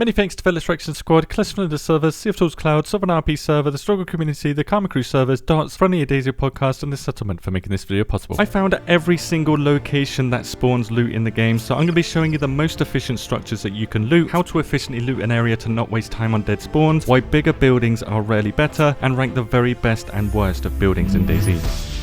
Many thanks to fellow Rection Squad, Clash of the servers, Sea of Tools Cloud, Southern RP server, the Struggle community, the Karma Crew servers, Darts, Friendly DayZ podcast, and the settlement for making this video possible. I found every single location that spawns loot in the game, so I'm going to be showing you the most efficient structures that you can loot, how to efficiently loot an area to not waste time on dead spawns, why bigger buildings are rarely better, and rank the very best and worst of buildings in DayZ.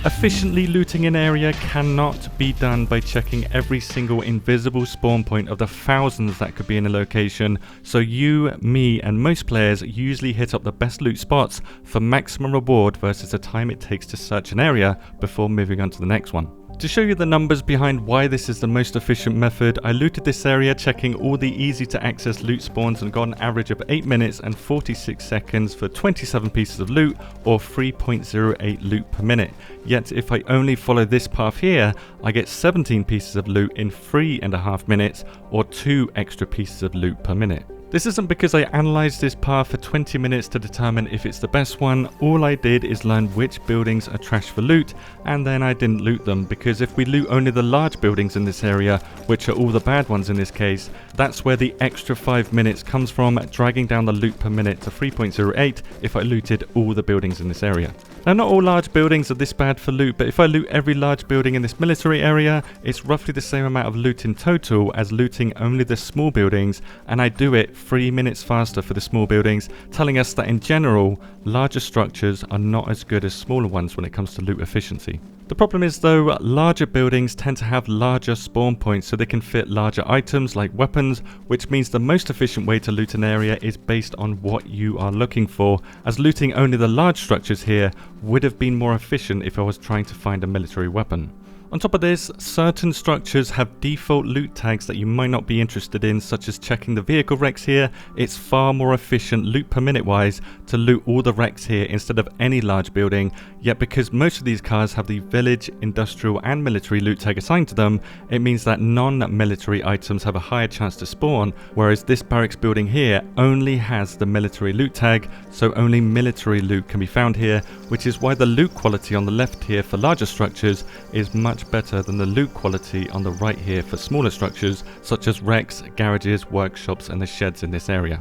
Efficiently looting an area cannot be done by checking every single invisible spawn point of the thousands that could be in a location, so you, me, and most players usually hit up the best loot spots for maximum reward versus the time it takes to search an area before moving on to the next one. To show you the numbers behind why this is the most efficient method, I looted this area checking all the easy to access loot spawns and got an average of 8 minutes and 46 seconds for 27 pieces of loot, or 3.08 loot per minute. Yet if I only follow this path here, I get 17 pieces of loot in 3.5 minutes, or 2 extra pieces of loot per minute. This isn't because I analysed this path for 20 minutes to determine if it's the best one. All I did is learn which buildings are trash for loot, and then I didn't loot them, because if we loot only the large buildings in this area, which are all the bad ones in this case, that's where the extra 5 minutes comes from, dragging down the loot per minute to 3.08 if I looted all the buildings in this area. Now, not all large buildings are this bad for loot, but if I loot every large building in this military area, it's roughly the same amount of loot in total as looting only the small buildings, and I do it 3 minutes faster for the small buildings, telling us that in general, larger structures are not as good as smaller ones when it comes to loot efficiency. The problem is though, larger buildings tend to have larger spawn points so they can fit larger items like weapons, which means the most efficient way to loot an area is based on what you are looking for, as looting only the large structures here would have been more efficient if I was trying to find a military weapon. On top of this, certain structures have default loot tags that you might not be interested in, such as checking the vehicle wrecks here. It's far more efficient loot per minute wise to loot all the wrecks here instead of any large building, yet because most of these cars have the village, industrial and military loot tag assigned to them, it means that non-military items have a higher chance to spawn, whereas this barracks building here only has the military loot tag, so only military loot can be found here, which is why the loot quality on the left here for larger structures is much better than the loot quality on the right here for smaller structures such as wrecks, garages, workshops and the sheds in this area.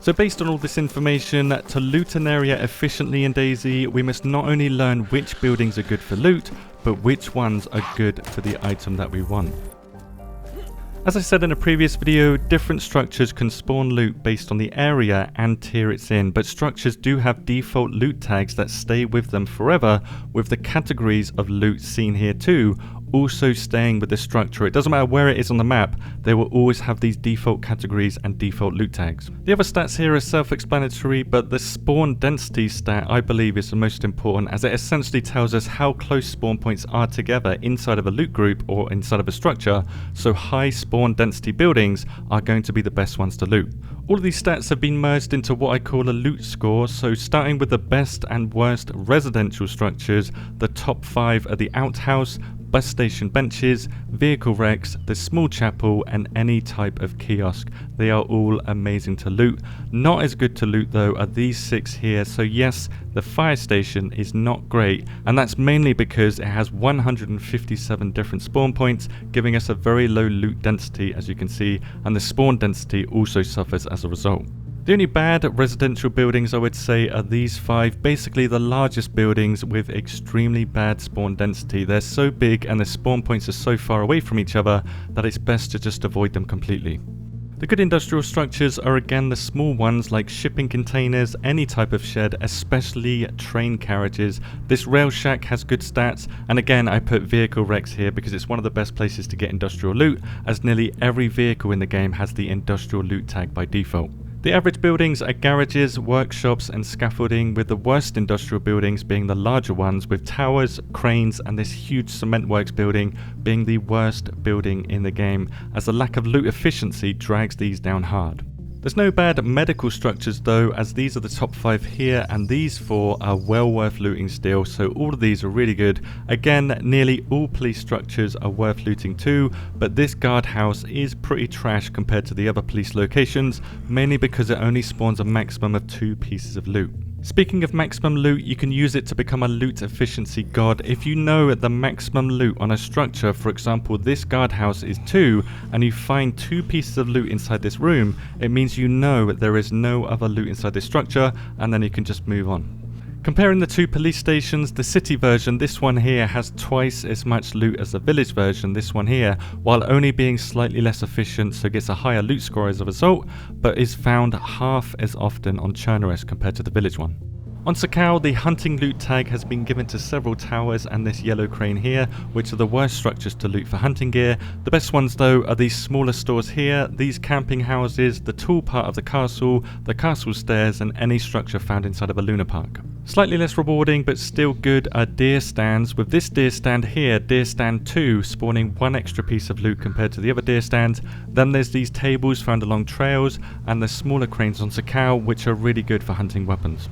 So based on all this information, to loot an area efficiently in DayZ, we must not only learn which buildings are good for loot, but which ones are good for the item that we want. As I said in a previous video, different structures can spawn loot based on the area and tier it's in, but structures do have default loot tags that stay with them forever, with the categories of loot seen here too also staying with the structure. It doesn't matter where it is on the map, they will always have these default categories and default loot tags. The other stats here are self-explanatory, but the spawn density stat I believe is the most important, as it essentially tells us how close spawn points are together inside of a loot group or inside of a structure, so high spawn density buildings are going to be the best ones to loot. All of these stats have been merged into what I call a loot score, so starting with the best and worst residential structures, the top 5 are the outhouse, bus station benches, vehicle wrecks, the small chapel and any type of kiosk. They are all amazing to loot. Not as good to loot though are these 6 here, so yes, the fire station is not great, and that's mainly because it has 157 different spawn points, giving us a very low loot density as you can see, and the spawn density also suffers as a result. The only bad residential buildings I would say are these 5, basically the largest buildings with extremely bad spawn density. They're so big and the spawn points are so far away from each other that it's best to just avoid them completely. The good industrial structures are again the small ones like shipping containers, any type of shed, especially train carriages. This rail shack has good stats, and again I put vehicle wrecks here because it's one of the best places to get industrial loot, as nearly every vehicle in the game has the industrial loot tag by default. The average buildings are garages, workshops and scaffolding, with the worst industrial buildings being the larger ones with towers, cranes and this huge cement works building being the worst building in the game, as the lack of loot efficiency drags these down hard. There's no bad medical structures though, as these are the top 5 here and these 4 are well worth looting still, so all of these are really good. Again, nearly all police structures are worth looting too, but this guardhouse is pretty trash compared to the other police locations, mainly because it only spawns a maximum of 2 pieces of loot. Speaking of maximum loot, you can use it to become a loot efficiency god. If you know the maximum loot on a structure, for example this guardhouse is 2, and you find 2 pieces of loot inside this room, it means you know there is no other loot inside this structure, and then you can just move on. Comparing the 2 police stations, the city version, this one here has twice as much loot as the village version, this one here, while only being slightly less efficient, so gets a higher loot score as a result, but is found half as often on Chernarus compared to the village one. On Sakau, the hunting loot tag has been given to several towers and this yellow crane here, which are the worst structures to loot for hunting gear. The best ones though are these smaller stores here, these camping houses, the tall part of the castle stairs, and any structure found inside of a Luna Park. Slightly less rewarding but still good are deer stands, with this deer stand here, deer stand 2, spawning 1 extra piece of loot compared to the other deer stands. Then there's these tables found along trails, and the smaller cranes on Sakau, which are really good for hunting weapons.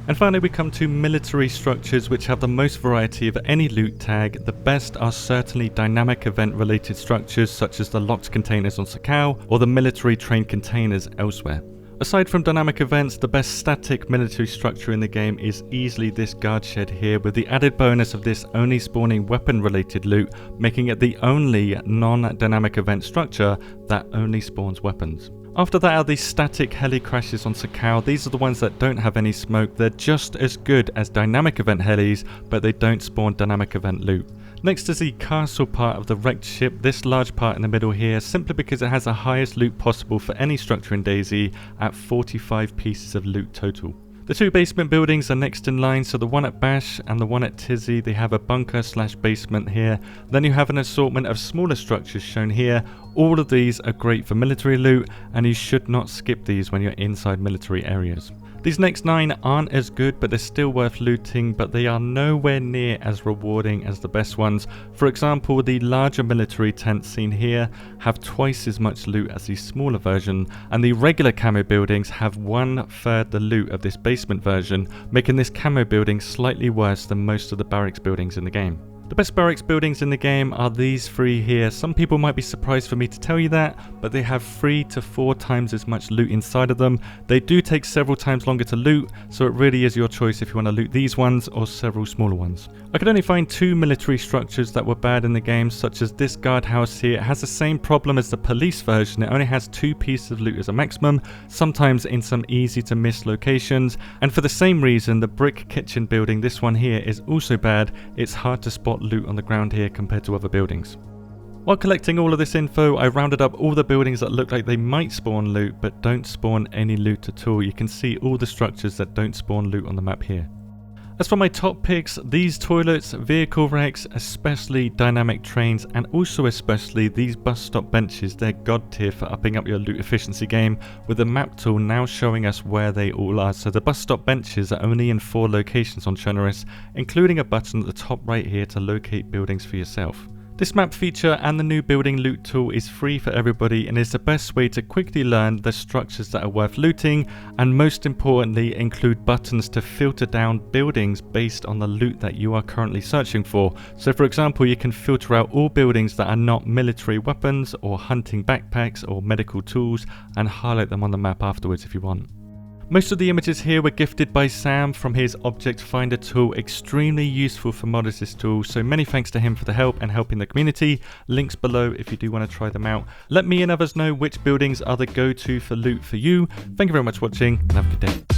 And finally we come to military structures, which have the most variety of any loot tag. The best are certainly dynamic event related structures such as the locked containers on Sakau or the military train containers elsewhere. Aside from dynamic events, the best static military structure in the game is easily this guard shed here, with the added bonus of this only spawning weapon related loot, making it the only non-dynamic event structure that only spawns weapons. After that are these static heli crashes on Sakau. These are the ones that don't have any smoke. They're just as good as dynamic event helis, but they don't spawn dynamic event loot. Next is the castle part of the wrecked ship, this large part in the middle here, simply because it has the highest loot possible for any structure in DayZ at 45 pieces of loot total. The 2 basement buildings are next in line, so the one at Bash and the one at Tizzy, they have a bunker / basement here. Then you have an assortment of smaller structures shown here. All of these are great for military loot, and you should not skip these when you're inside military areas. These next 9 aren't as good, but they're still worth looting, but they are nowhere near as rewarding as the best ones. For example, the larger military tents seen here have twice as much loot as the smaller version, and the regular camo buildings have 1/3 the loot of this basement version, making this camo building slightly worse than most of the barracks buildings in the game. The best barracks buildings in the game are these 3 here. Some people might be surprised for me to tell you that, but they have 3 to 4 times as much loot inside of them. They do take several times longer to loot, so it really is your choice if you want to loot these ones or several smaller ones. I could only find 2 military structures that were bad in the game, such as this guardhouse here. It has the same problem as the police version. It only has 2 pieces of loot as a maximum, sometimes in some easy to miss locations. And for the same reason, the brick kitchen building, this one here, is also bad. It's hard to spot loot on the ground here compared to other buildings. While collecting all of this info, I rounded up all the buildings that look like they might spawn loot but don't spawn any loot at all. You can see all the structures that don't spawn loot on the map here. As for my top picks, these toilets, vehicle wrecks, especially dynamic trains, and also especially these bus stop benches, they're god tier for upping up your loot efficiency game, with the map tool now showing us where they all are. So the bus stop benches are only in 4 locations on Chernarus, including a button at the top right here to locate buildings for yourself. This map feature and the new building loot tool is free for everybody and is the best way to quickly learn the structures that are worth looting, and most importantly include buttons to filter down buildings based on the loot that you are currently searching for. So for example, you can filter out all buildings that are not military weapons or hunting backpacks or medical tools and highlight them on the map afterwards if you want. Most of the images here were gifted by Sam from his Object Finder tool, extremely useful for modders this tool, so many thanks to him for the help and helping the community. Links below if you do want to try them out. Let me and others know which buildings are the go-to for loot for you. Thank you very much for watching and have a good day.